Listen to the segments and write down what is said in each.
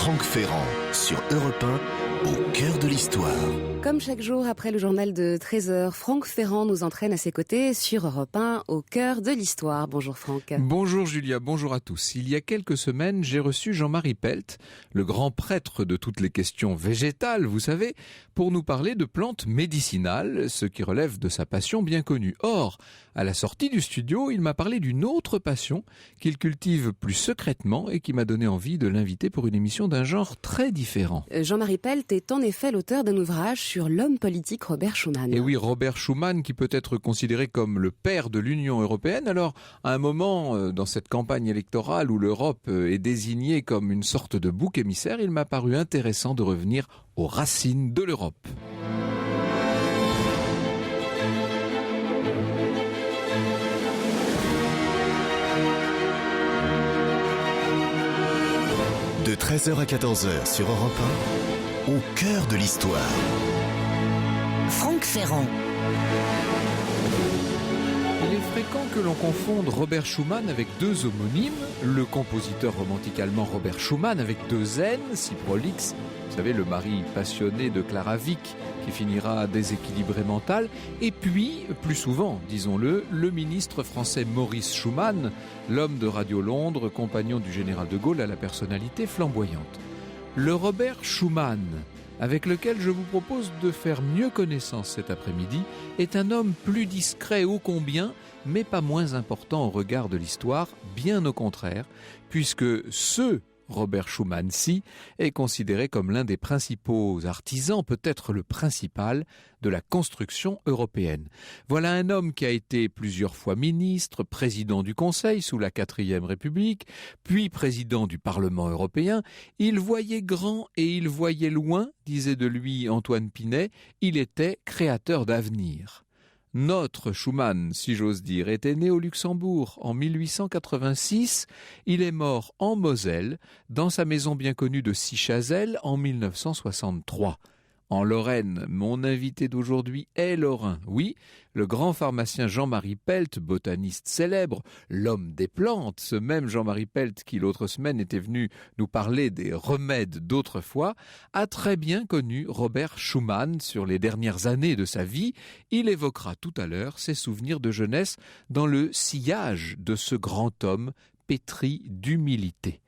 Franck Ferrand sur Europe 1, au cœur de l'histoire. Comme chaque jour après le journal de 13h, Franck Ferrand nous entraîne à ses côtés sur Europe 1, au cœur de l'histoire. Bonjour Franck. Bonjour Julia, bonjour à tous. Il y a quelques semaines, j'ai reçu Jean-Marie Pelt, le grand prêtre de toutes les questions végétales, vous savez, pour nous parler de plantes médicinales, ce qui relève de sa passion bien connue. Or, à la sortie du studio, il m'a parlé d'une autre passion qu'il cultive plus secrètement et qui m'a donné envie de l'inviter pour une émission d'un genre très différent. Jean-Marie Pelt est en effet l'auteur d'un ouvrage sur l'homme politique Robert Schuman. Et oui, Robert Schuman qui peut être considéré comme le père de l'Union européenne. Alors, à un moment, dans cette campagne électorale où l'Europe est désignée comme une sorte de bouc émissaire, il m'a paru intéressant de revenir aux racines de l'Europe. De 13h à 14h sur Europe 1, au cœur de l'histoire. Franck Ferrand. Il est fréquent que l'on confonde Robert Schuman avec deux homonymes, le compositeur romantique allemand Robert Schumann avec deux N, si prolixe, vous savez, le mari passionné de Clara Wieck qui finira déséquilibré mental, et puis, plus souvent, disons-le, le ministre français Maurice Schumann, l'homme de Radio Londres, compagnon du général de Gaulle à la personnalité flamboyante. Le Robert Schuman, avec lequel je vous propose de faire mieux connaissance cet après-midi, est un homme plus discret ô combien, mais pas moins important au regard de l'histoire, bien au contraire, puisque ce Robert Schuman-ci est considéré comme l'un des principaux artisans, peut-être le principal, de la construction européenne. Voilà un homme qui a été plusieurs fois ministre, président du Conseil sous la 4e République, puis président du Parlement européen. Il voyait grand et il voyait loin, disait de lui Antoine Pinet, il était créateur d'avenir. Notre Schuman, si j'ose dire, était né au Luxembourg en 1886. Il est mort en Moselle, dans sa maison bien connue de Sichazel en 1963. En Lorraine, mon invité d'aujourd'hui est lorrain. Oui, le grand pharmacien Jean-Marie Pelt, botaniste célèbre, l'homme des plantes, ce même Jean-Marie Pelt qui l'autre semaine était venu nous parler des remèdes d'autrefois, a très bien connu Robert Schuman sur les dernières années de sa vie. Il évoquera tout à l'heure ses souvenirs de jeunesse dans le sillage de ce grand homme pétri d'humilité.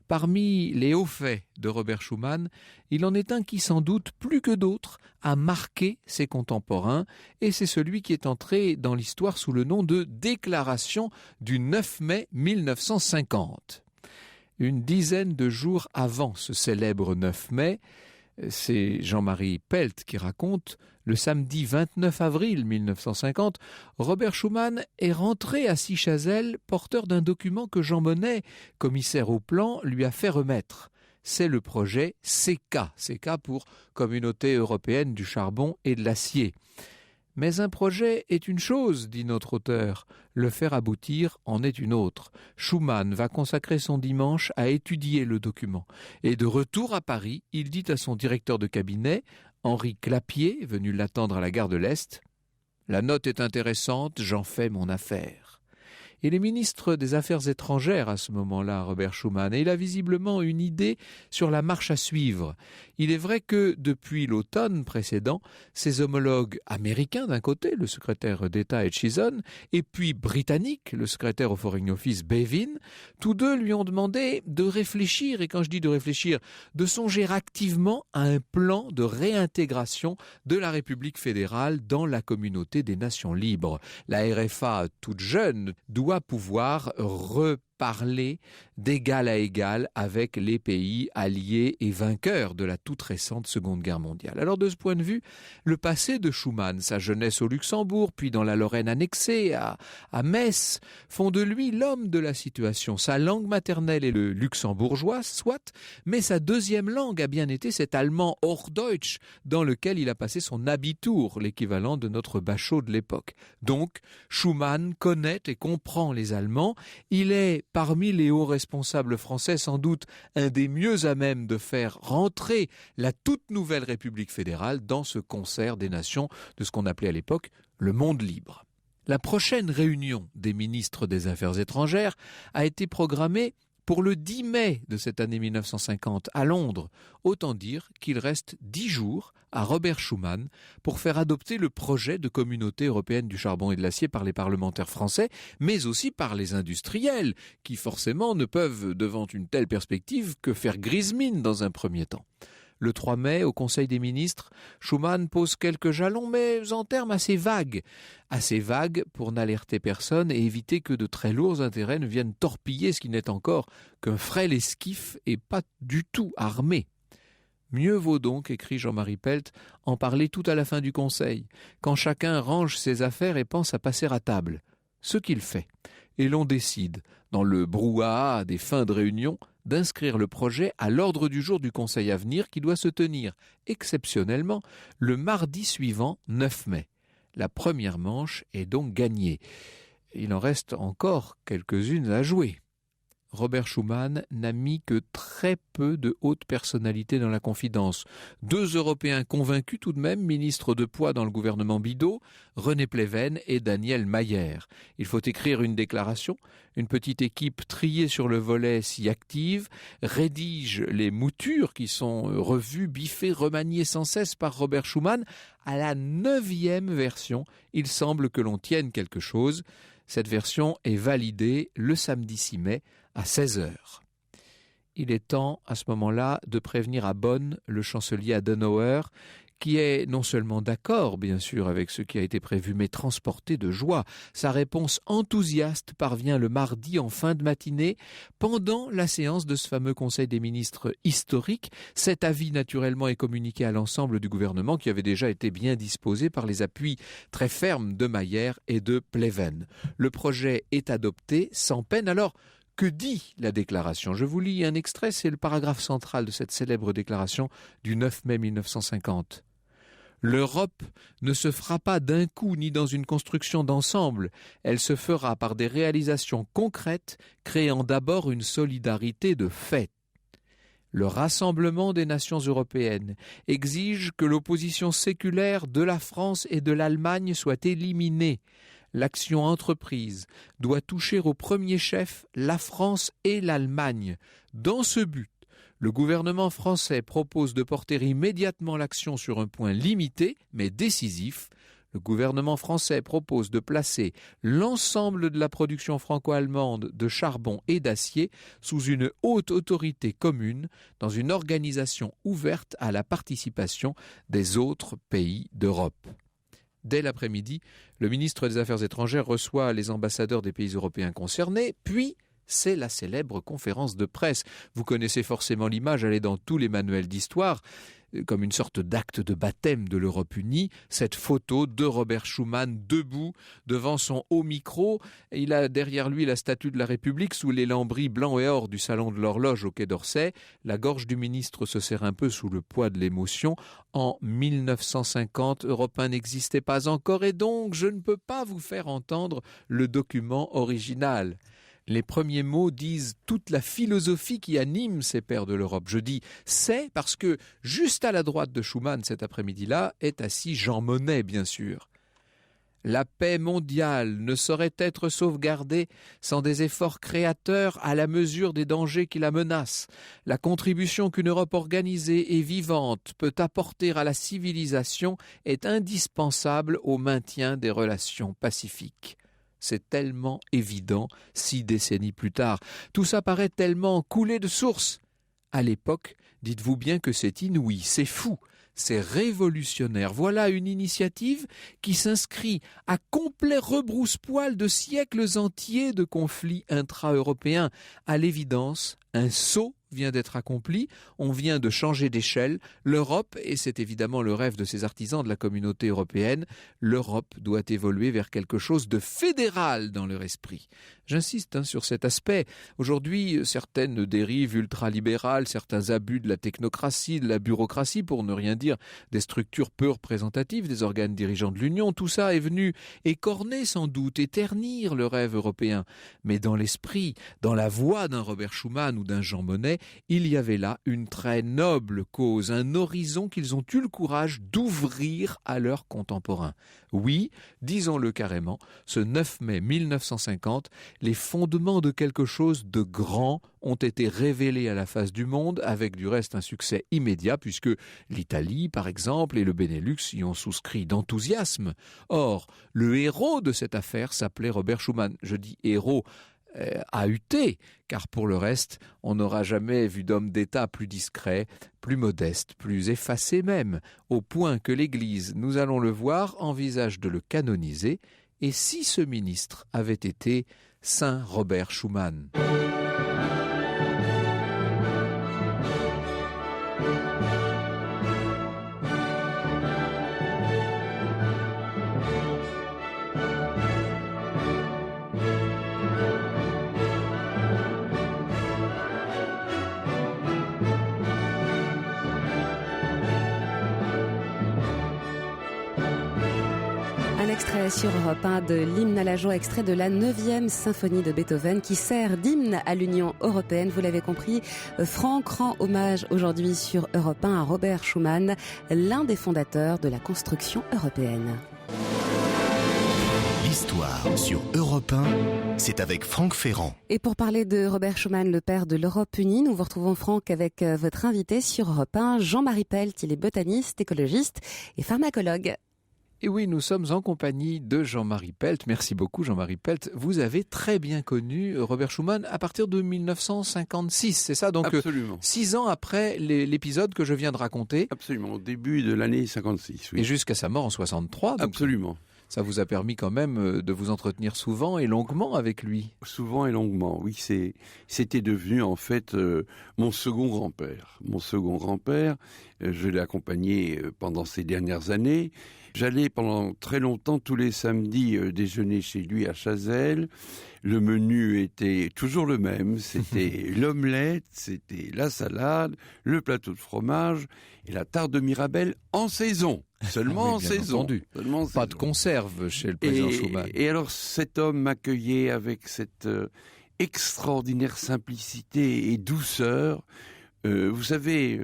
Parmi les hauts faits de Robert Schuman, il en est un qui, sans doute, plus que d'autres, a marqué ses contemporains, et c'est celui qui est entré dans l'histoire sous le nom de Déclaration du 9 mai 1950. Une dizaine de jours avant ce célèbre 9 mai, c'est Jean-Marie Pelt qui raconte, le samedi 29 avril 1950, Robert Schuman est rentré à Sichazel porteur d'un document que Jean Monnet, commissaire au plan, lui a fait remettre. C'est le projet CECA, CECA pour Communauté européenne du charbon et de l'acier. Mais un projet est une chose, dit notre auteur, le faire aboutir en est une autre. Schuman va consacrer son dimanche à étudier le document. Et de retour à Paris, il dit à son directeur de cabinet, Henri Clapier, venu l'attendre à la gare de l'Est, « La note est intéressante, j'en fais mon affaire. » Il est ministre des Affaires étrangères à ce moment-là, Robert Schuman, et il a visiblement une idée sur la marche à suivre. Il est vrai que, depuis l'automne précédent, ses homologues américains d'un côté, le secrétaire d'État Aitchison, et puis britannique, le secrétaire au Foreign Office Bevin, tous deux lui ont demandé de réfléchir, et quand je dis de réfléchir, de songer activement à un plan de réintégration de la République fédérale dans la communauté des nations libres. La RFA, toute jeune, doit pouvoir reparler d'égal à égal avec les pays alliés et vainqueurs de la toute récente Seconde Guerre mondiale. Alors de ce point de vue, le passé de Schuman, sa jeunesse au Luxembourg, puis dans la Lorraine annexée, à Metz, font de lui l'homme de la situation. Sa langue maternelle est le luxembourgeois, soit, mais sa deuxième langue a bien été cet allemand Hochdeutsch, dans lequel il a passé son Abitur, l'équivalent de notre Bachot de l'époque. Donc, Schuman connaît et comprend les Allemands. Il est, parmi les hauts responsables français, sans doute un des mieux à même de faire rentrer la toute nouvelle République fédérale dans ce concert des nations de ce qu'on appelait à l'époque le monde libre. La prochaine réunion des ministres des Affaires étrangères a été programmée pour le 10 mai de cette année 1950 à Londres. Autant dire qu'il reste 10 jours à Robert Schuman pour faire adopter le projet de communauté européenne du charbon et de l'acier par les parlementaires français, mais aussi par les industriels, qui forcément ne peuvent, devant une telle perspective, que faire grise mine dans un premier temps. Le 3 mai, au Conseil des ministres, Schuman pose quelques jalons, mais en termes assez vagues. Assez vagues pour n'alerter personne et éviter que de très lourds intérêts ne viennent torpiller ce qui n'est encore qu'un frêle esquif et pas du tout armé. Mieux vaut donc, écrit Jean-Marie Pelt, en parler tout à la fin du Conseil, quand chacun range ses affaires et pense à passer à table. Ce qu'il fait. Et l'on décide, dans le brouhaha des fins de réunion, d'inscrire le projet à l'ordre du jour du Conseil à venir qui doit se tenir, exceptionnellement, le mardi suivant, 9 mai. La première manche est donc gagnée. Il en reste encore quelques-unes à jouer. Robert Schuman n'a mis que très peu de hautes personnalités dans la confidence. 2 Européens convaincus tout de même, ministres de poids dans le gouvernement Bidault, René Pleven et Daniel Mayer. Il faut écrire une déclaration. Une petite équipe triée sur le volet s'y active, rédige les moutures qui sont revues, biffées, remaniées sans cesse par Robert Schuman. À la 9e version, il semble que l'on tienne quelque chose. Cette version est validée le samedi 6 mai à 16h. Il est temps, à ce moment-là, de prévenir à Bonn le chancelier Adenauer, qui est non seulement d'accord, bien sûr, avec ce qui a été prévu, mais transporté de joie. Sa réponse enthousiaste parvient le mardi en fin de matinée, pendant la séance de ce fameux Conseil des ministres historique. Cet avis, naturellement, est communiqué à l'ensemble du gouvernement, qui avait déjà été bien disposé par les appuis très fermes de Mayer et de Pleven. Le projet est adopté sans peine. Alors, que dit la déclaration ? Je vous lis un extrait, c'est le paragraphe central de cette célèbre déclaration du 9 mai 1950. L'Europe ne se fera pas d'un coup ni dans une construction d'ensemble, elle se fera par des réalisations concrètes, créant d'abord une solidarité de fait. Le rassemblement des nations européennes exige que l'opposition séculaire de la France et de l'Allemagne soit éliminée. L'action entreprise doit toucher au premier chef la France et l'Allemagne. Dans ce but, le gouvernement français propose de porter immédiatement l'action sur un point limité mais décisif. Le gouvernement français propose de placer l'ensemble de la production franco-allemande de charbon et d'acier sous une haute autorité commune dans une organisation ouverte à la participation des autres pays d'Europe. Dès l'après-midi, le ministre des Affaires étrangères reçoit les ambassadeurs des pays européens concernés, puis c'est la célèbre conférence de presse. Vous connaissez forcément l'image, elle est dans tous les manuels d'histoire, comme une sorte d'acte de baptême de l'Europe unie, cette photo de Robert Schuman debout devant son haut micro. Il a derrière lui la statue de la République sous les lambris blancs et or du salon de l'horloge au Quai d'Orsay. La gorge du ministre se serre un peu sous le poids de l'émotion. En 1950, Europe 1 n'existait pas encore et donc je ne peux pas vous faire entendre le document original. Les premiers mots disent toute la philosophie qui anime ces pères de l'Europe. Je dis « c'est » parce que juste à la droite de Schuman cet après-midi-là est assis Jean Monnet, bien sûr. La paix mondiale ne saurait être sauvegardée sans des efforts créateurs à la mesure des dangers qui la menacent. La contribution qu'une Europe organisée et vivante peut apporter à la civilisation est indispensable au maintien des relations pacifiques. C'est tellement évident, 6 décennies plus tard. Tout ça paraît tellement coulé de source. À l'époque, dites-vous bien que c'est inouï, c'est fou, c'est révolutionnaire. Voilà une initiative qui s'inscrit à complet rebrousse-poil de siècles entiers de conflits intra-européens. À l'évidence, un saut vient d'être accompli, on vient de changer d'échelle. L'Europe, et c'est évidemment le rêve de ces artisans de la communauté européenne, l'Europe doit évoluer vers quelque chose de fédéral dans leur esprit. J'insiste sur cet aspect. Aujourd'hui, certaines dérives ultralibérales, certains abus de la technocratie, de la bureaucratie, pour ne rien dire des structures peu représentatives des organes dirigeants de l'Union, tout ça est venu écorner sans doute, éternir le rêve européen. Mais dans l'esprit, dans la voix d'un Robert Schuman ou d'un Jean Monnet, il y avait là une très noble cause, un horizon qu'ils ont eu le courage d'ouvrir à leurs contemporains. Oui, disons-le carrément, ce 9 mai 1950, les fondements de quelque chose de grand ont été révélés à la face du monde, avec du reste un succès immédiat, puisque l'Italie, par exemple, et le Benelux y ont souscrit d'enthousiasme. Or, le héros de cette affaire s'appelait Robert Schuman. Je dis héros AUT, car pour le reste, on n'aura jamais vu d'homme d'État plus discret, plus modeste, plus effacé même, au point que l'Église, nous allons le voir, envisage de le canoniser. Et si ce ministre avait été Saint Robert Schuman ? Un extrait sur Europe 1 de l'hymne à la joie, extrait de la 9e symphonie de Beethoven qui sert d'hymne à l'Union européenne. Vous l'avez compris, Franck rend hommage aujourd'hui sur Europe 1 à Robert Schuman, l'un des fondateurs de la construction européenne. L'histoire sur Europe 1, c'est avec Franck Ferrand. Et pour parler de Robert Schuman, le père de l'Europe unie, nous vous retrouvons Franck avec votre invité sur Europe 1, Jean-Marie Pelt. Il est botaniste, écologiste et pharmacologue. Et oui, nous sommes en compagnie de Jean-Marie Pelt. Merci beaucoup Jean-Marie Pelt. Vous avez très bien connu Robert Schuman à partir de 1956, c'est ça? Donc absolument. 6 ans après l'épisode que je viens de raconter. Absolument, au début de l'année 56. Oui. Et jusqu'à sa mort en 63. Donc absolument. Ça vous a permis quand même de vous entretenir souvent et longuement avec lui. Souvent et longuement, oui. C'était devenu en fait mon second grand-père. Mon second grand-père, je l'ai accompagné pendant ces dernières années. J'allais pendant très longtemps, tous les samedis, déjeuner chez lui à Chazelles. Le menu était toujours le même. C'était l'omelette, c'était la salade, le plateau de fromage et la tarte de Mirabelle en saison. Seulement en saison. Seulement en Pas de conserve chez le président Schuman. Et alors cet homme m'accueillait avec cette extraordinaire simplicité et douceur. Vous savez,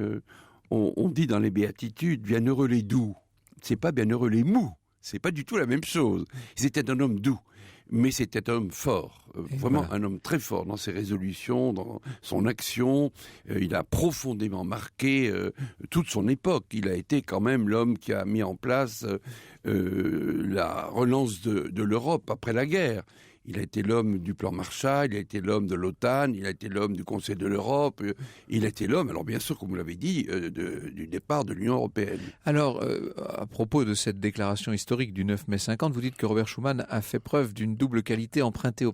on dit dans les béatitudes, bienheureux les doux. C'est pas bienheureux les mous. C'est pas du tout la même chose. C'était un homme doux, mais c'était un homme fort. Vraiment voilà. Un homme très fort dans ses résolutions, dans son action. Il a profondément marqué toute son époque. Il a été quand même l'homme qui a mis en place la relance de l'Europe après la guerre. Il a été l'homme du plan Marshall, il a été l'homme de l'OTAN, il a été l'homme du Conseil de l'Europe, il a été l'homme, alors bien sûr, comme vous l'avez dit, du départ de l'Union européenne. Alors, à propos de cette déclaration historique du 9 mai 50, vous dites que Robert Schuman a fait preuve d'une double qualité empruntée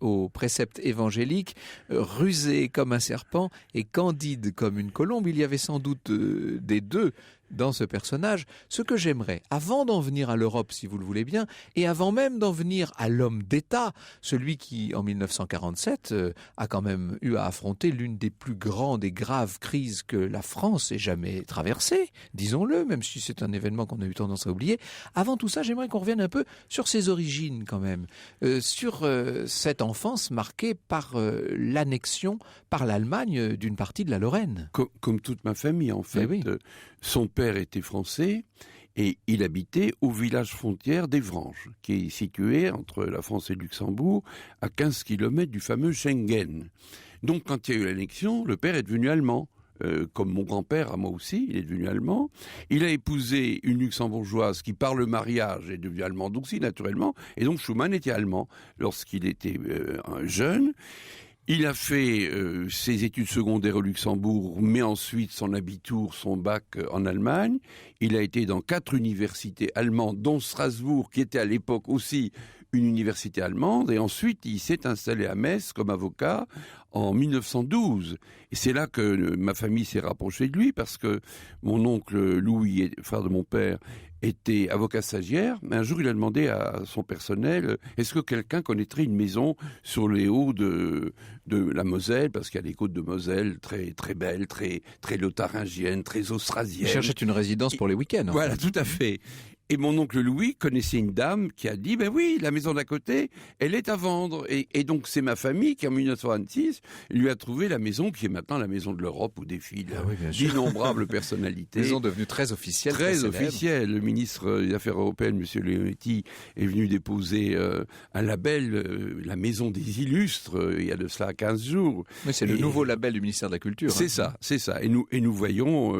au précepte évangélique, rusé comme un serpent et candide comme une colombe. Il y avait sans doute des deux dans ce personnage. Ce que j'aimerais, avant d'en venir à l'Europe, si vous le voulez bien, et avant même d'en venir à l'homme d'État, celui qui, en 1947, a quand même eu à affronter l'une des plus grandes et graves crises que la France ait jamais traversée, disons-le, même si c'est un événement qu'on a eu tendance à oublier. Avant tout ça, j'aimerais qu'on revienne un peu sur ses origines quand même, sur cette enfance marquée par l'annexion par l'Allemagne d'une partie de la Lorraine. Comme toute ma famille, en fait. Oui. Son père était français et il habitait au village frontière d'Evranges, qui est situé entre la France et le Luxembourg, à 15 km du fameux Schengen. Donc quand il y a eu l'annexion, le père est devenu allemand. Comme mon grand-père, à moi aussi, il est devenu allemand. Il a épousé une luxembourgeoise qui, par le mariage, est devenue allemande aussi, naturellement. Et donc Schuman était allemand lorsqu'il était jeune. Il a fait ses études secondaires au Luxembourg, mais ensuite son abitur, son bac en Allemagne. Il a été dans 4 universités allemandes, dont Strasbourg, qui était à l'époque aussi une université allemande. Et ensuite, il s'est installé à Metz comme avocat en 1912. Et c'est là que ma famille s'est rapprochée de lui, parce que mon oncle Louis, frère de mon père, était avocat stagiaire, mais un jour il a demandé à son personnel est-ce que quelqu'un connaîtrait une maison sur les hauts de la Moselle, parce qu'il y a les côtes de Moselle très très belles, très très lotharingiennes, très austrasiennes. Il cherchait une résidence pour les week-ends. Voilà, tout à fait. Et mon oncle Louis connaissait une dame qui a dit, ben oui, la maison d'à côté, elle est à vendre. Et donc c'est ma famille qui, en 1926, lui a trouvé la maison qui est maintenant la maison de l'Europe où défilent d'innombrables personnalités. Maison devenue très officielle. Très officielle. Le ministre des Affaires européennes, M. Leonetti, est venu déposer un label, la maison des illustres, il y a de cela 15 jours. Mais c'est le nouveau label du ministère de la Culture. C'est ça. Et nous voyons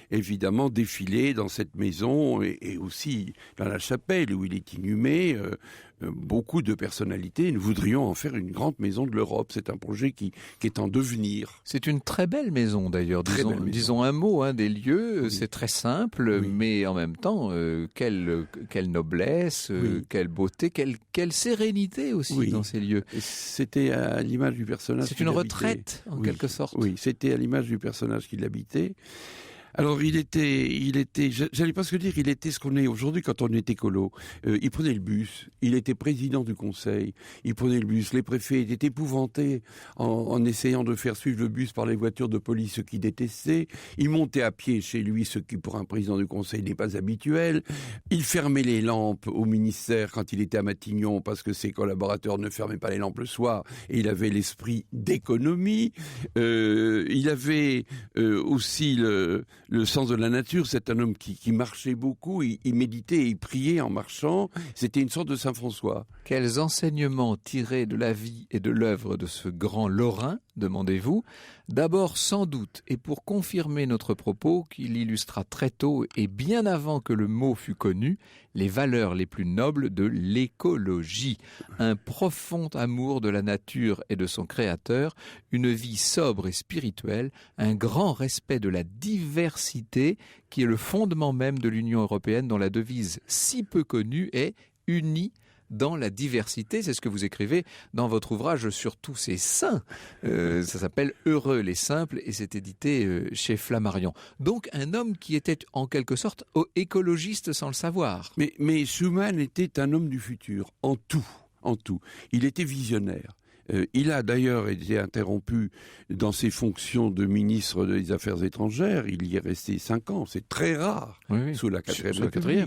évidemment défiler dans cette maison et aussi dans la chapelle où il est inhumé, beaucoup de personnalités. Nous voudrions en faire une grande maison de l'Europe. C'est un projet qui est en devenir. C'est une très belle maison d'ailleurs. Disons un mot des lieux. Oui. C'est très simple, mais en même temps, quelle noblesse, quelle beauté, quelle sérénité aussi dans ces lieux. C'était à l'image du personnage. C'est une retraite en quelque sorte. Oui, c'était à l'image du personnage qui l'habitait. Alors il était, j'allais pas ce dire, il était ce qu'on est aujourd'hui quand on est écolo. Il prenait le bus, il était président du conseil, il prenait le bus. Les préfets étaient épouvantés en essayant de faire suivre le bus par les voitures de police, ce qu'ils détestaient. Il montait à pied chez lui, ce qui pour un président du conseil n'est pas habituel. Il fermait les lampes au ministère quand il était à Matignon parce que ses collaborateurs ne fermaient pas les lampes le soir et il avait l'esprit d'économie. Il avait aussi le sens de la nature. C'est un homme qui marchait beaucoup, il méditait et il priait en marchant. C'était une sorte de Saint-François. Quels enseignements tirés de la vie et de l'œuvre de ce grand Lorrain, demandez-vous? D'abord, sans doute, et pour confirmer notre propos, qu'il illustra très tôt et bien avant que le mot fût connu, les valeurs les plus nobles de l'écologie. Un profond amour de la nature et de son créateur, une vie sobre et spirituelle, un grand respect de la diversité qui est le fondement même de l'Union européenne dont la devise si peu connue est « unie » dans la diversité. C'est ce que vous écrivez dans votre ouvrage sur tous ces saints. Ça s'appelle « Heureux les simples » et c'est édité chez Flammarion. Donc un homme qui était en quelque sorte écologiste sans le savoir. Mais Schuman était un homme du futur, en tout. Il était visionnaire. Il a d'ailleurs été interrompu dans ses fonctions de ministre des Affaires étrangères. Il y est resté 5 ans. C'est très rare sous la 4e République.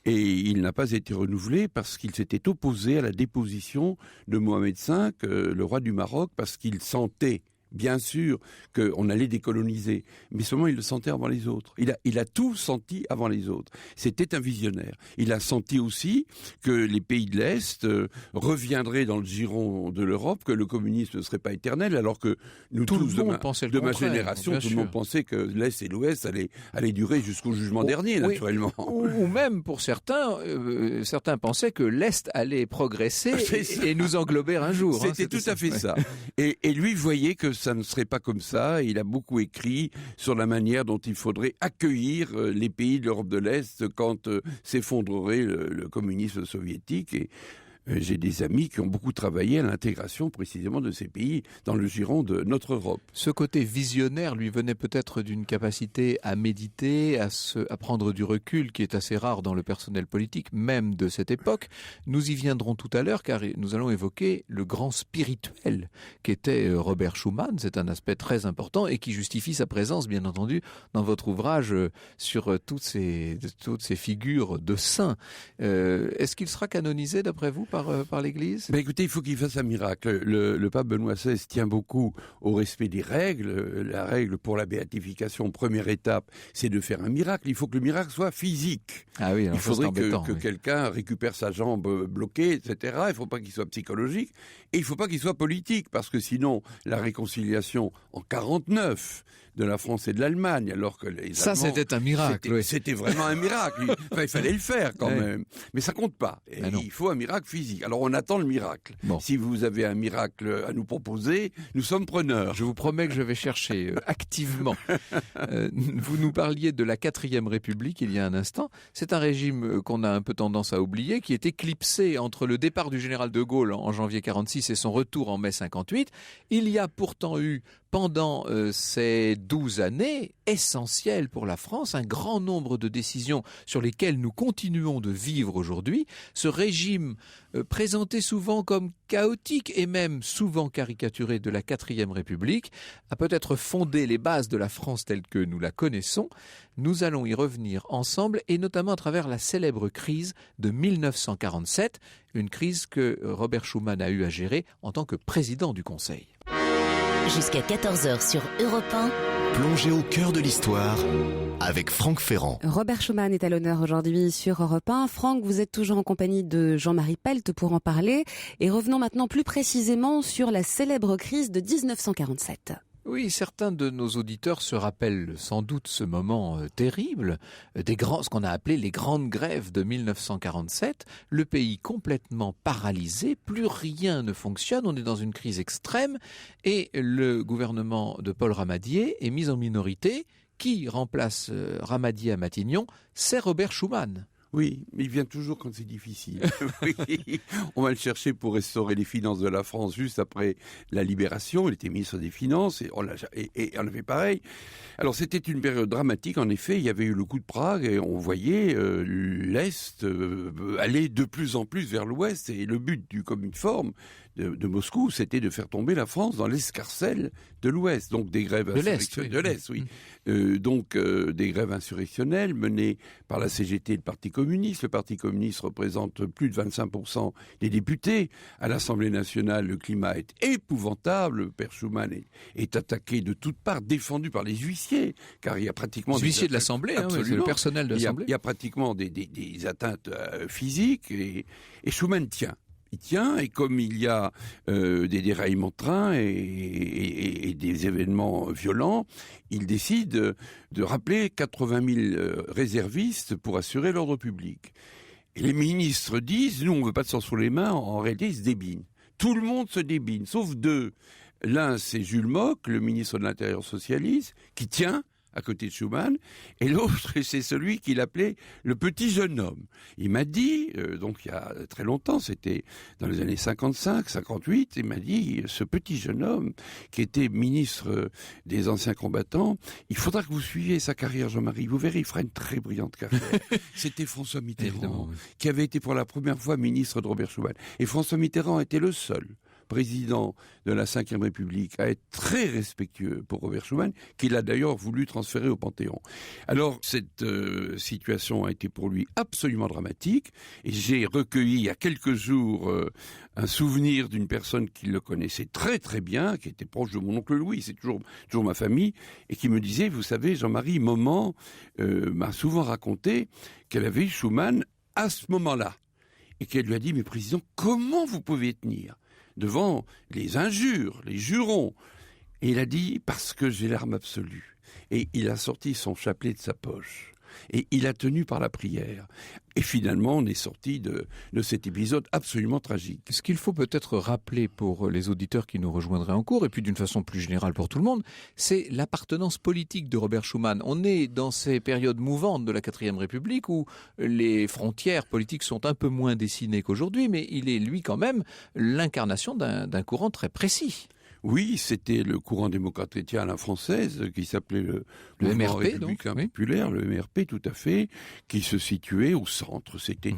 Et il n'a pas été renouvelé parce qu'il s'était opposé à la déposition de Mohamed V, le roi du Maroc, parce qu'il sentait, bien sûr, qu'on allait décoloniser. Mais seulement il le sentait avant les autres. Il a tout senti avant les autres. C'était un visionnaire. Il a senti aussi que les pays de l'Est reviendraient dans le giron de l'Europe, que le communisme ne serait pas éternel, alors que nous tous, de ma génération, tout le monde pensait que l'Est et l'Ouest allaient durer jusqu'au jugement dernier, naturellement. Ou même, pour certains pensaient que l'Est allait progresser et nous englober un jour. C'était tout à fait ça. Et lui voyait que ça ne serait pas comme ça. Il a beaucoup écrit sur la manière dont il faudrait accueillir les pays de l'Europe de l'Est quand s'effondrerait le communisme soviétique. Et j'ai des amis qui ont beaucoup travaillé à l'intégration précisément de ces pays dans le giron de notre Europe. Ce côté visionnaire lui venait peut-être d'une capacité à méditer, à prendre du recul qui est assez rare dans le personnel politique, même de cette époque. Nous y viendrons tout à l'heure car nous allons évoquer le grand spirituel qu'était Robert Schuman. C'est un aspect très important et qui justifie sa présence, bien entendu, dans votre ouvrage sur toutes ces figures de saints. Est-ce qu'il sera canonisé d'après vous par l'Église? Écoutez, il faut qu'il fasse un miracle. Le pape Benoît XVI tient beaucoup au respect des règles. La règle pour la béatification, première étape, c'est de faire un miracle. Il faut que le miracle soit physique. Ah oui, il faudrait que quelqu'un récupère sa jambe bloquée, etc. Il ne faut pas qu'il soit psychologique. Et il ne faut pas qu'il soit politique, parce que sinon, la réconciliation en 1949 de la France et de l'Allemagne, alors que les Allemands... Ça, c'était un miracle. C'était vraiment un miracle. Il fallait le faire quand même. Mais ça compte pas. Et il faut un miracle physique. Alors on attend le miracle. Bon. Si vous avez un miracle à nous proposer, nous sommes preneurs. Je vous promets que je vais chercher activement. Vous nous parliez de la 4e République il y a un instant. C'est un régime qu'on a un peu tendance à oublier, qui est éclipsé entre le départ du général de Gaulle en janvier 46 et son retour en mai 58. Il y a pourtant eu pendant ces 12 années essentielles pour la France, un grand nombre de décisions sur lesquelles nous continuons de vivre aujourd'hui, ce régime présenté souvent comme chaotique et même souvent caricaturé de la 4e République, a peut-être fondé les bases de la France telle que nous la connaissons. Nous allons y revenir ensemble et notamment à travers la célèbre crise de 1947, une crise que Robert Schuman a eu à gérer en tant que président du Conseil. Jusqu'à 14h sur Europe 1. Plongez au cœur de l'histoire avec Franck Ferrand. Robert Schuman est à l'honneur aujourd'hui sur Europe 1. Franck, vous êtes toujours en compagnie de Jean-Marie Pelt pour en parler. Et revenons maintenant plus précisément sur la célèbre crise de 1947. Oui, certains de nos auditeurs se rappellent sans doute ce moment terrible, ce qu'on a appelé les grandes grèves de 1947, le pays complètement paralysé, plus rien ne fonctionne, on est dans une crise extrême et le gouvernement de Paul Ramadier est mis en minorité. Qui remplace Ramadier à Matignon? C'est Robert Schuman. Oui, mais il vient toujours quand c'est difficile. Oui. On va le chercher pour restaurer les finances de la France juste après la libération. Il était ministre des Finances et on avait pareil. Alors c'était une période dramatique, en effet. Il y avait eu le coup de Prague et on voyait l'Est aller de plus en plus vers l'Ouest. Et le but du Cominform de Moscou, c'était de faire tomber la France dans l'escarcelle de l'Ouest. Donc des grèves insurrectionnelles. De l'Est, oui. Des grèves insurrectionnelles menées par la CGT et le Parti communiste. Le Parti communiste représente plus de 25% des députés. À l'Assemblée nationale, le climat est épouvantable. Le père Schuman est attaqué de toutes parts, défendu par les huissiers, car il y a pratiquement... Les huissiers de l'Assemblée, c'est le personnel de l'Assemblée. Il y a pratiquement des atteintes physiques et Schuman tient. Il tient, et comme il y a des déraillements de train et des événements violents, il décide de rappeler 80 000 réservistes pour assurer l'ordre public. Et les ministres disent, nous on ne veut pas de sang sur les mains, en réalité ils se débinent. Tout le monde se débine, sauf deux. L'un c'est Jules Mock, le ministre de l'Intérieur socialiste, qui tient à côté de Schuman, et l'autre, c'est celui qu'il appelait le petit jeune homme. Il m'a dit, donc il y a très longtemps, c'était dans les années 55, 58, il m'a dit, ce petit jeune homme, qui était ministre des anciens combattants, il faudra que vous suiviez sa carrière, Jean-Marie, vous verrez, il fera une très brillante carrière. C'était François Mitterrand, qui avait été pour la première fois ministre de Robert Schuman. Et François Mitterrand était le seul président de la Ve République à être très respectueux pour Robert Schuman, qu'il a d'ailleurs voulu transférer au Panthéon. Alors, cette situation a été pour lui absolument dramatique, et j'ai recueilli il y a quelques jours un souvenir d'une personne qui le connaissait très très bien, qui était proche de mon oncle Louis, c'est toujours ma famille, et qui me disait, vous savez, Jean-Marie, maman m'a souvent raconté qu'elle avait eu Schuman à ce moment-là, et qu'elle lui a dit, mais président, comment vous pouvez tenir devant les injures, les jurons? Et il a dit, parce que j'ai l'arme absolue. Et il a sorti son chapelet de sa poche. Et il a tenu par la prière. Et finalement, on est sorti de cet épisode absolument tragique. Ce qu'il faut peut-être rappeler pour les auditeurs qui nous rejoindraient en cours, et puis d'une façon plus générale pour tout le monde, c'est l'appartenance politique de Robert Schuman. On est dans ces périodes mouvantes de la 4e République où les frontières politiques sont un peu moins dessinées qu'aujourd'hui, mais il est, lui, quand même, l'incarnation d'un courant très précis. Oui, c'était le courant démocrate chrétien à la française, qui s'appelait le Mouvement MRP, républicain populaire, le MRP tout à fait, qui se situait au centre. C'était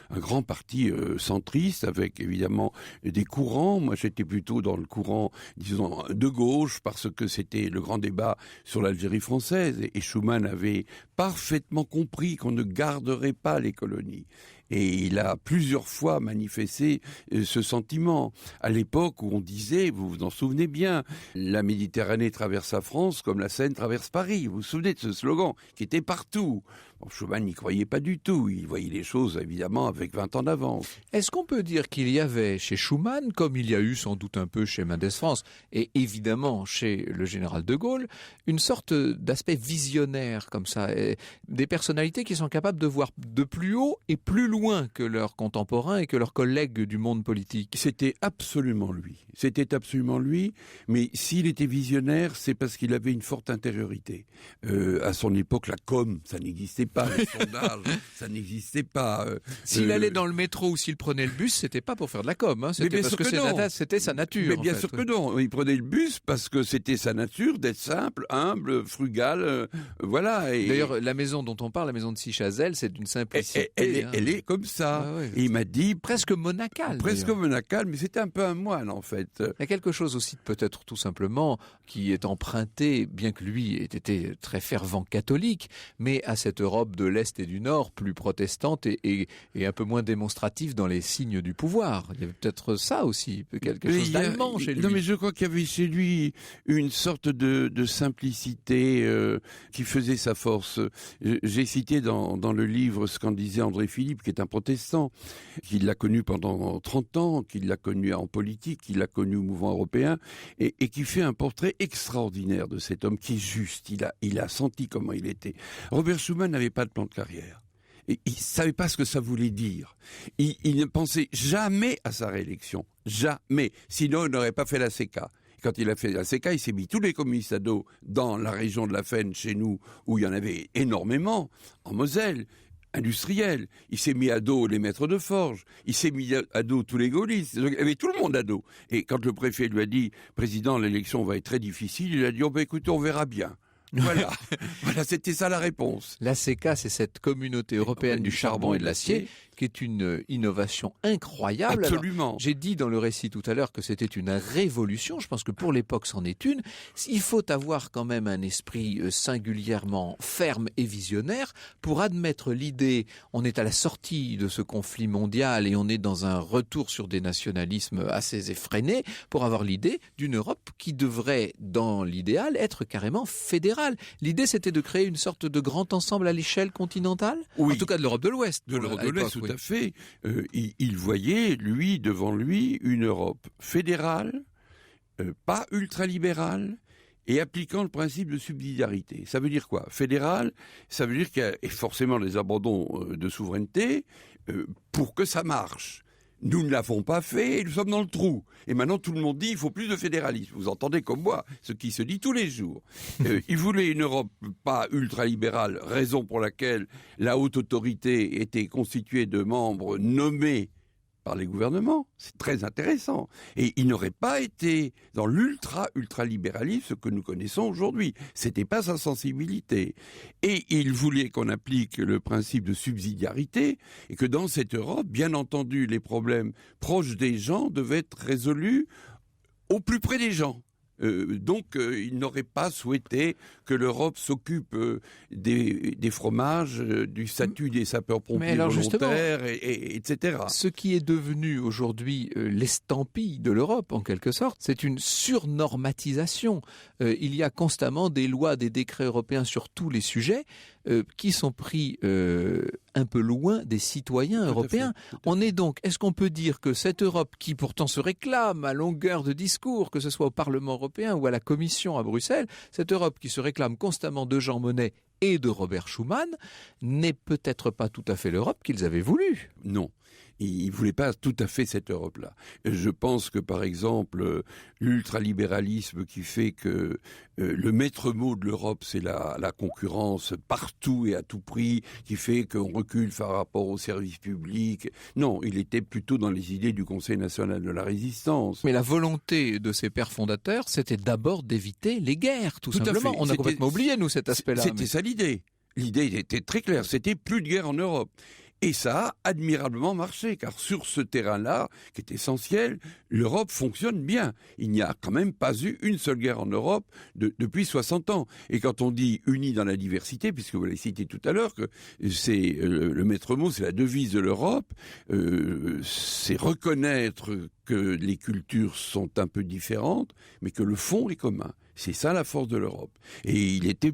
un grand parti centriste, avec évidemment des courants. Moi, j'étais plutôt dans le courant, disons, de gauche, parce que c'était le grand débat sur l'Algérie française. Et Schuman avait parfaitement compris qu'on ne garderait pas les colonies. Et il a plusieurs fois manifesté ce sentiment. À l'époque où on disait, vous vous en souvenez bien, la Méditerranée traverse la France comme la Seine traverse Paris. Vous vous souvenez de ce slogan qui était partout. Bon, Schuman n'y croyait pas du tout. Il voyait les choses, évidemment, avec 20 ans d'avance. Est-ce qu'on peut dire qu'il y avait chez Schuman, comme il y a eu sans doute un peu chez Mendès France, et évidemment chez le général de Gaulle, une sorte d'aspect visionnaire comme ça, des personnalités qui sont capables de voir de plus haut et plus loin que leurs contemporains et que leurs collègues du monde politique? C'était absolument lui. C'était absolument lui, mais s'il était visionnaire, c'est parce qu'il avait une forte intériorité. À son époque, la com, ça n'existait n'existait pas, les sondages, ça n'existait pas. S'il allait dans le métro ou s'il prenait le bus, c'était pas pour faire de la com, hein, c'était parce que c'était sa nature. Mais bien sûr que non, il prenait le bus parce que c'était sa nature d'être simple, humble, frugal, voilà. Et d'ailleurs, la maison dont on parle, la maison de Sichazel, c'est d'une simplicité. Elle est comme ça. Ah ouais, et il m'a dit presque monacale. Presque monacale, mais c'était un peu un moine en fait. Il y a quelque chose aussi peut-être tout simplement qui est emprunté, bien que lui ait été très fervent catholique, mais à cette Europe de l'Est et du Nord plus protestante et un peu moins démonstrative dans les signes du pouvoir. Il y avait peut-être ça aussi, quelque chose d'allemand chez lui. Non, mais je crois qu'il y avait chez lui une sorte de simplicité qui faisait sa force. J'ai cité dans le livre ce qu'en disait André Philippe, qui est un protestant, qui l'a connu pendant 30 ans, qui l'a connu en politique, qui l'a connu au mouvement européen, et qui fait un portrait extraordinaire de cet homme qui est juste. Il a senti comment il était. Robert Schuman n'avait pas de plan de carrière. Et il ne savait pas ce que ça voulait dire. Il ne pensait jamais à sa réélection. Jamais. Sinon, il n'aurait pas fait la CK. Quand il a fait la CK, il s'est mis tous les communistes à dos dans la région de la Fenne, chez nous, où il y en avait énormément, en Moselle, industriels. Il s'est mis à dos les maîtres de forge. Il s'est mis à dos tous les gaullistes. Il y avait tout le monde à dos. Et quand le préfet lui a dit « Président, l'élection va être très difficile », il a dit « Oh ben écoutez, on verra bien ». Voilà, c'était ça la réponse. La CK, c'est cette communauté européenne du charbon et de l'acier, qui est une innovation incroyable. Absolument. Alors, j'ai dit dans le récit tout à l'heure que c'était une révolution. Je pense que pour l'époque, c'en est une. Il faut avoir quand même un esprit singulièrement ferme et visionnaire pour admettre l'idée. On est à la sortie de ce conflit mondial et on est dans un retour sur des nationalismes assez effrénés pour avoir l'idée d'une Europe qui devrait, dans l'idéal, être carrément fédérale. L'idée, c'était de créer une sorte de grand ensemble à l'échelle continentale. Oui. En tout cas, de l'Europe de l'Ouest. De l'Europe de l'Ouest, tout à fait. Il voyait, lui, devant lui, une Europe fédérale, pas ultralibérale, et appliquant le principe de subsidiarité. Ça veut dire quoi? Fédéral, ça veut dire qu'il y a forcément des abandons de souveraineté pour que ça marche. Nous ne l'avons pas fait et nous sommes dans le trou. Et maintenant, tout le monde dit qu'il faut plus de fédéralisme. Vous entendez comme moi ce qui se dit tous les jours. Il voulait une Europe pas ultralibérale, raison pour laquelle la haute autorité était constituée de membres nommés par les gouvernements. C'est très intéressant. Et il n'aurait pas été dans l'ultra-libéralisme que nous connaissons aujourd'hui. C'était pas sa sensibilité. Et il voulait qu'on applique le principe de subsidiarité et que dans cette Europe, bien entendu, les problèmes proches des gens devaient être résolus au plus près des gens. Donc, il n'aurait pas souhaité que l'Europe s'occupe des fromages, du statut des sapeurs-pompiers volontaires, etc. Ce qui est devenu aujourd'hui l'estampille de l'Europe, en quelque sorte, c'est une surnormatisation. Il y a constamment des lois, des décrets européens sur tous les sujets qui sont pris un peu loin des citoyens européens. On est donc, est-ce qu'on peut dire que cette Europe qui pourtant se réclame à longueur de discours, que ce soit au Parlement européen ou à la Commission à Bruxelles, cette Europe qui se réclame constamment de Jean Monnet et de Robert Schuman, n'est peut-être pas tout à fait l'Europe qu'ils avaient voulu. Non. Il ne voulait pas tout à fait cette Europe-là. Je pense que, par exemple, l'ultralibéralisme qui fait que le maître mot de l'Europe, c'est la concurrence partout et à tout prix, qui fait qu'on recule par rapport aux services publics. Non, il était plutôt dans les idées du Conseil national de la résistance. Mais la volonté de ses pères fondateurs, c'était d'abord d'éviter les guerres, tout simplement. On a complètement oublié, nous, cet aspect-là. C'était ça l'idée. L'idée était très claire. C'était plus de guerre en Europe. Et ça a admirablement marché, car sur ce terrain-là, qui est essentiel, l'Europe fonctionne bien. Il n'y a quand même pas eu une seule guerre en Europe depuis 60 ans. Et quand on dit unis dans la diversité, puisque vous l'avez cité tout à l'heure, que c'est le maître mot, c'est la devise de l'Europe, c'est reconnaître que les cultures sont un peu différentes, mais que le fond est commun. C'est ça la force de l'Europe. Et il était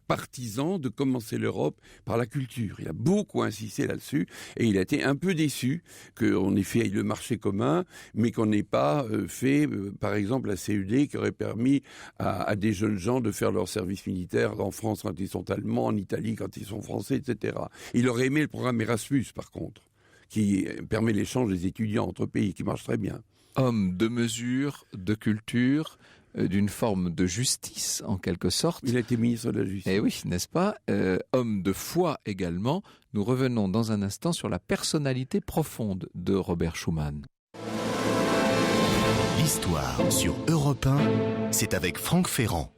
partisan de commencer l'Europe par la culture. Il a beaucoup insisté là-dessus et il a été un peu déçu qu'on ait fait le marché commun, mais qu'on n'ait pas fait, par exemple, la CED qui aurait permis à des jeunes gens de faire leur service militaire en France quand ils sont allemands, en Italie quand ils sont français, etc. Il aurait aimé le programme Erasmus, par contre, qui permet l'échange des étudiants entre pays, qui marche très bien. Homme de mesure, de culture, d'une forme de justice, en quelque sorte. Il a été ministre de la Justice. Eh oui, n'est-ce pas ? Homme de foi également. Nous revenons dans un instant sur la personnalité profonde de Robert Schuman. L'histoire sur Europe 1, c'est avec Franck Ferrand.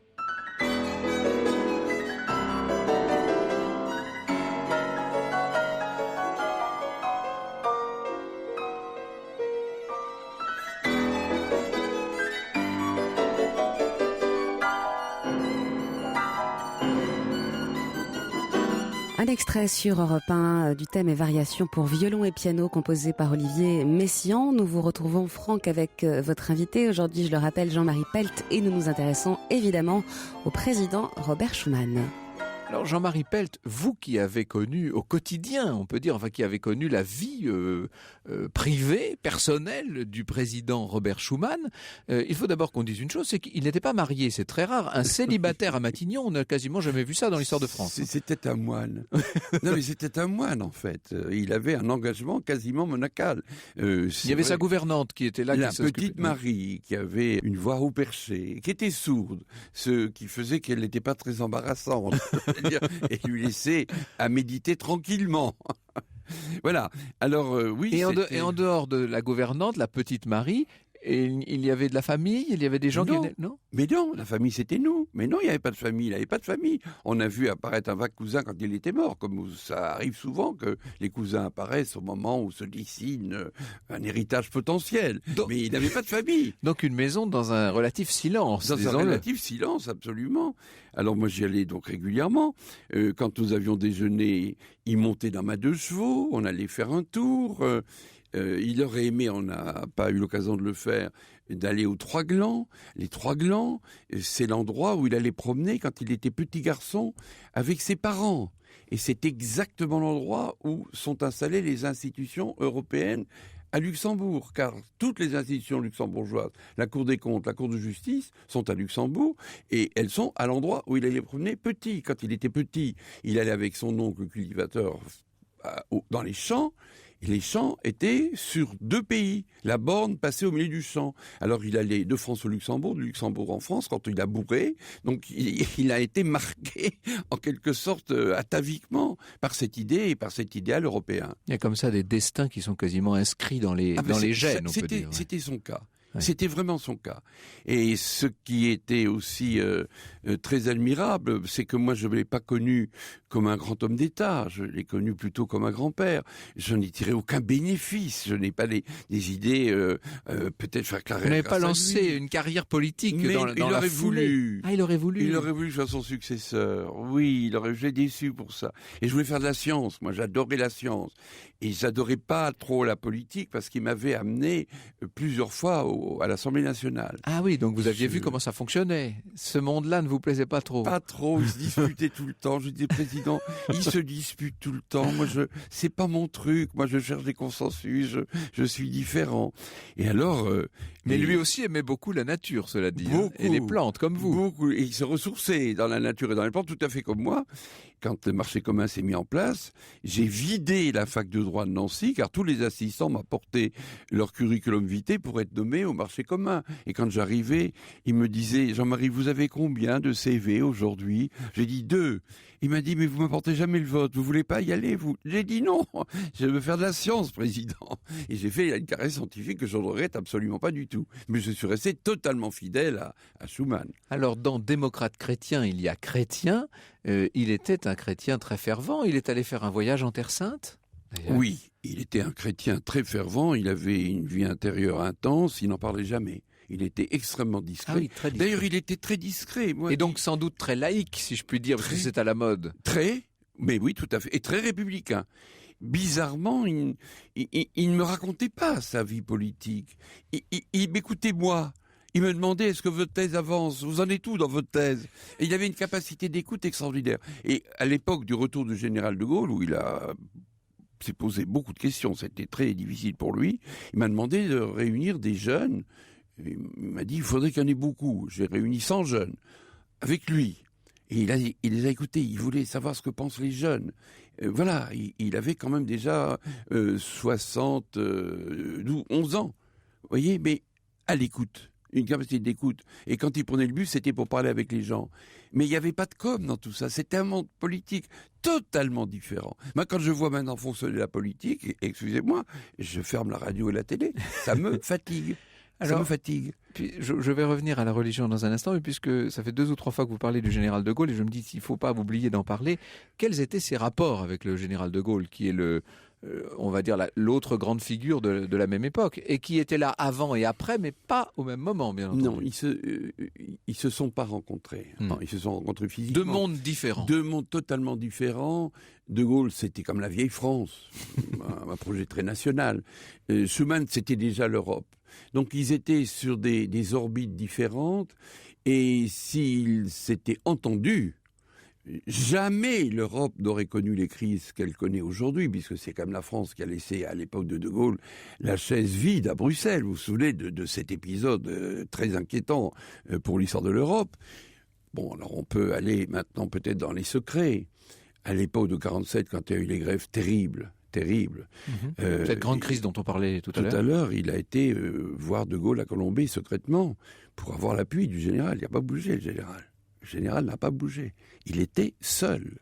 Un extrait sur Europe 1 du thème et variations pour violon et piano composé par Olivier Messiaen. Nous vous retrouvons, Franck, avec votre invité. Aujourd'hui, je le rappelle, Jean-Marie Pelt, et nous nous intéressons évidemment au président Robert Schuman. Alors Jean-Marie Pelt, vous qui avez connu au quotidien, on peut dire, enfin qui avez connu la vie privée, personnelle du président Robert Schuman, il faut d'abord qu'on dise une chose, c'est qu'il n'était pas marié, c'est très rare. Un célibataire à Matignon, on n'a quasiment jamais vu ça dans l'histoire de France. C'était un moine. Non mais c'était un moine en fait. Il avait un engagement quasiment monacal. Il y avait sa gouvernante qui était là. La petite Marie, qui avait une voix haut perchée, qui était sourde, ce qui faisait qu'elle n'était pas très embarrassante. Et lui laisser à méditer tranquillement. Voilà. Alors oui. Et en dehors de la gouvernante, la petite Marie, il y avait de la famille, il y avait des gens qui venaient. Non. Mais non, la famille c'était nous. Mais non, il n'y avait pas de famille. Il n'avait pas de famille. On a vu apparaître un vague cousin quand il était mort, comme ça arrive souvent que les cousins apparaissent au moment où se dessine un héritage potentiel. Mais il n'avait pas de famille. Donc une maison dans un relatif silence. Dans un relatif silence, absolument. Alors moi j'y allais donc régulièrement. Quand nous avions déjeuné, il montait dans ma 2 chevaux, on allait faire un tour. Il aurait aimé, on n'a pas eu l'occasion de le faire, d'aller aux Trois Glands. Les Trois Glands, c'est l'endroit où il allait promener quand il était petit garçon avec ses parents. Et c'est exactement l'endroit où sont installées les institutions européennes à Luxembourg, car toutes les institutions luxembourgeoises, la Cour des comptes, la Cour de justice, sont à Luxembourg, et elles sont à l'endroit où il allait promener petit. Quand il était petit, il allait avec son oncle cultivateur dans les champs, et les champs étaient sur 2 pays. La borne passait au milieu du champ. Alors il allait de France au Luxembourg, de Luxembourg en France, quand il a bourré. Donc il a été marqué, en quelque sorte, ataviquement, par cette idée et par cet idéal européen. Il y a comme ça des destins qui sont quasiment inscrits dans les gènes, on peut dire. C'était son cas. Ouais. C'était vraiment son cas. Et ce qui était aussi très admirable, c'est que moi, je ne l'ai pas connu comme un grand homme d'État. Je l'ai connu plutôt comme un grand-père. Je n'ai tiré aucun bénéfice. Je n'ai pas des idées, peut-être faire carrière. Vous n'avez pas lancé une carrière politique dans la foulée. Ah, il aurait voulu. Il aurait voulu que je sois son successeur. Oui, j'ai déçu pour ça. Et je voulais faire de la science. Moi, j'adorais la science. Et j'adorais pas trop la politique parce qu'il m'avait amené plusieurs fois à l'Assemblée nationale. Ah oui, donc vous aviez vu comment ça fonctionnait. Ce monde-là ne vous plaisait pas trop. Pas trop, il se disputait tout le temps. Je disais, président, il se dispute tout le temps. Moi, c'est pas mon truc. Moi, je cherche des consensus. Je suis différent. Et alors... mais lui aussi aimait beaucoup la nature, cela dit. Beaucoup, et les plantes, comme vous. Beaucoup. Et il se ressourçait dans la nature et dans les plantes, tout à fait comme moi. Quand le marché commun s'est mis en place, j'ai vidé la fac de droit de Nancy, car tous les assistants m'apportaient leur curriculum vitae pour être nommés au marché commun. Et quand j'arrivais, ils me disaient, Jean-Marie, vous avez combien de CV aujourd'hui? J'ai dit 2. Il m'a dit, mais vous m'apportez jamais le vote, vous voulez pas y aller, vous? J'ai dit non, je veux faire de la science, président. Et j'ai fait une carrière scientifique que je ne regrette absolument pas du tout. Mais je suis resté totalement fidèle à Schuman. Alors, dans Démocrate chrétien, il y a chrétien. Il était un chrétien très fervent. Il est allé faire un voyage en Terre Sainte? Oui, il était un chrétien très fervent. Il avait une vie intérieure intense. Il n'en parlait jamais. Il était extrêmement discret. Ah oui, très discret. D'ailleurs, il était très discret. Et donc, sans doute très laïque, si je puis dire, parce que c'est à la mode. Mais oui, tout à fait. Et très républicain. Bizarrement, il ne me racontait pas sa vie politique. Il m'écoutait moi. Il me demandait, est-ce que votre thèse avance? Vous en êtes où dans votre thèse? Et il avait une capacité d'écoute extraordinaire. Et à l'époque du retour du général de Gaulle, où il s'est posé beaucoup de questions, c'était très difficile pour lui, il m'a demandé de réunir des jeunes. Il m'a dit, il faudrait qu'il y en ait beaucoup. J'ai réuni 100 jeunes avec lui. Et il les a écoutés, il voulait savoir ce que pensent les jeunes. Voilà, il avait quand même déjà 11 ans. Vous voyez, mais à l'écoute. une capacité d'écoute. Et quand il prenait le bus, c'était pour parler avec les gens. Mais il n'y avait pas de com dans tout ça. C'était un monde politique totalement différent. Moi, quand je vois maintenant fonctionner la politique, excusez-moi, je ferme la radio et la télé. Ça me fatigue. Ça me fatigue. Puis je vais revenir à la religion dans un instant, mais puisque ça fait 2 ou 3 fois que vous parlez du général de Gaulle, et je me dis qu'il ne faut pas oublier d'en parler, quels étaient ses rapports avec le général de Gaulle, qui est on va dire l'autre grande figure de la même époque, et qui était là avant et après, mais pas au même moment, bien entendu. Non, ils se sont pas rencontrés. Non, ils se sont rencontrés physiquement. 2 mondes différents. 2 mondes totalement différents. De Gaulle, c'était comme la vieille France, un projet très national. Schuman, c'était déjà l'Europe. Donc ils étaient sur des orbites différentes, et s'ils s'étaient entendus, jamais l'Europe n'aurait connu les crises qu'elle connaît aujourd'hui, puisque c'est comme la France qui a laissé à l'époque de Gaulle la chaise vide à Bruxelles. Vous vous souvenez de cet épisode très inquiétant pour l'histoire de l'Europe. Bon, alors on peut aller maintenant peut-être dans les secrets. À l'époque de 1947, quand il y a eu les grèves terribles, cette grande crise dont on parlait tout à l'heure, il a été voir de Gaulle à Colombey secrètement pour avoir l'appui du général. Il n'a pas bougé, le général. Le général n'a pas bougé. Il était seul.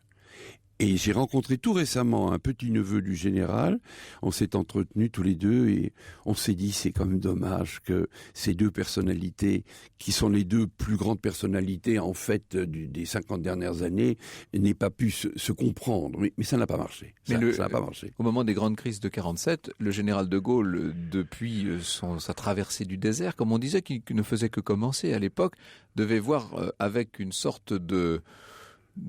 Et j'ai rencontré tout récemment un petit-neveu du général. On s'est entretenus tous les deux et on s'est dit c'est quand même dommage que ces 2 personnalités, qui sont les 2 plus grandes personnalités en fait des 50 dernières années, n'aient pas pu se comprendre. Mais ça n'a pas marché. Ça n'a pas marché. Au moment des grandes crises de 1947, le général de Gaulle, depuis sa traversée du désert, comme on disait, qui ne faisait que commencer à l'époque, devait voir avec une sorte de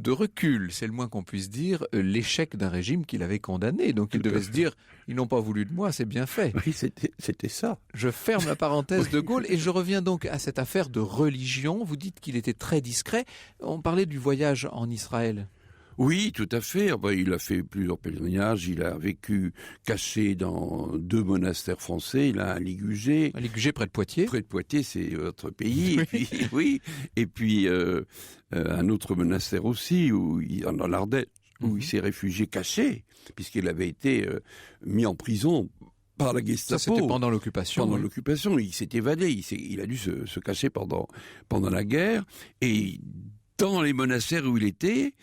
recul, c'est le moins qu'on puisse dire, l'échec d'un régime qu'il avait condamné. Donc il devait se dire, ils n'ont pas voulu de moi, c'est bien fait. Oui, c'était ça. Je ferme la parenthèse de Gaulle et je reviens donc à cette affaire de religion. Vous dites qu'il était très discret. On parlait du voyage en Israël. Oui, tout à fait. Il a fait plusieurs pèlerinages. Il a vécu caché dans 2 monastères français. Il a un Ligugé. Un Ligugé près de Poitiers. Près de Poitiers, c'est votre pays. Et puis un autre monastère aussi, dans l'Ardèche, où il s'est réfugié caché, puisqu'il avait été mis en prison par la Gestapo. Ça, c'était pendant l'occupation. Pendant l'occupation, il s'est évadé. Il a dû se cacher pendant la guerre. Et dans les monastères où il était,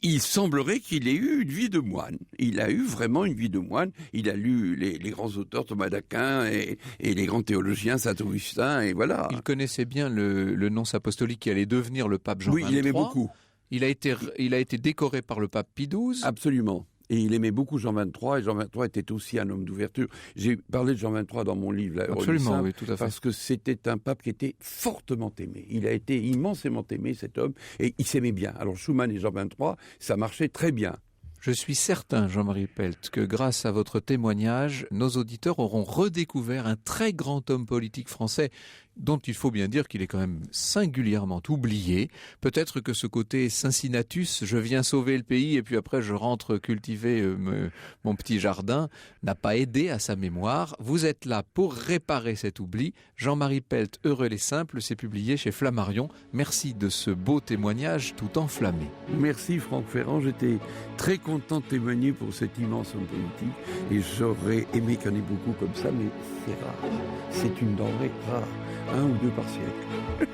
il semblerait qu'il ait eu une vie de moine. Il a eu vraiment une vie de moine. Il a lu les grands auteurs, Thomas d'Aquin et les grands théologiens, Saint-Augustin, et voilà. Il connaissait bien le nonce apostolique qui allait devenir le pape Jean XXIII. Oui, il aimait beaucoup. Il a été décoré par le pape Pie XII. Absolument. Et il aimait beaucoup Jean XXIII, et Jean XXIII était aussi un homme d'ouverture. J'ai parlé de Jean XXIII dans mon livre, La Absolument, oui, tout à fait. Parce que c'était un pape qui était fortement aimé. Il a été immensément aimé, cet homme, et il s'aimait bien. Alors Schuman et Jean XXIII, ça marchait très bien. Je suis certain, Jean-Marie Pelt, que grâce à votre témoignage, nos auditeurs auront redécouvert un très grand homme politique français dont il faut bien dire qu'il est quand même singulièrement oublié. Peut-être que ce côté Cincinnatus, je viens sauver le pays et puis après je rentre cultiver mon petit jardin, n'a pas aidé à sa mémoire. Vous êtes là pour réparer cet oubli. Jean-Marie Pelt, Heureux les simples, c'est publié chez Flammarion. Merci de ce beau témoignage tout enflammé. Merci Franck Ferrand, j'étais très content de témoigner pour cet immense homme politique et j'aurais aimé qu'il y en ait beaucoup comme ça, mais c'est rare. C'est une denrée rare. 1 ou 2 par siècle.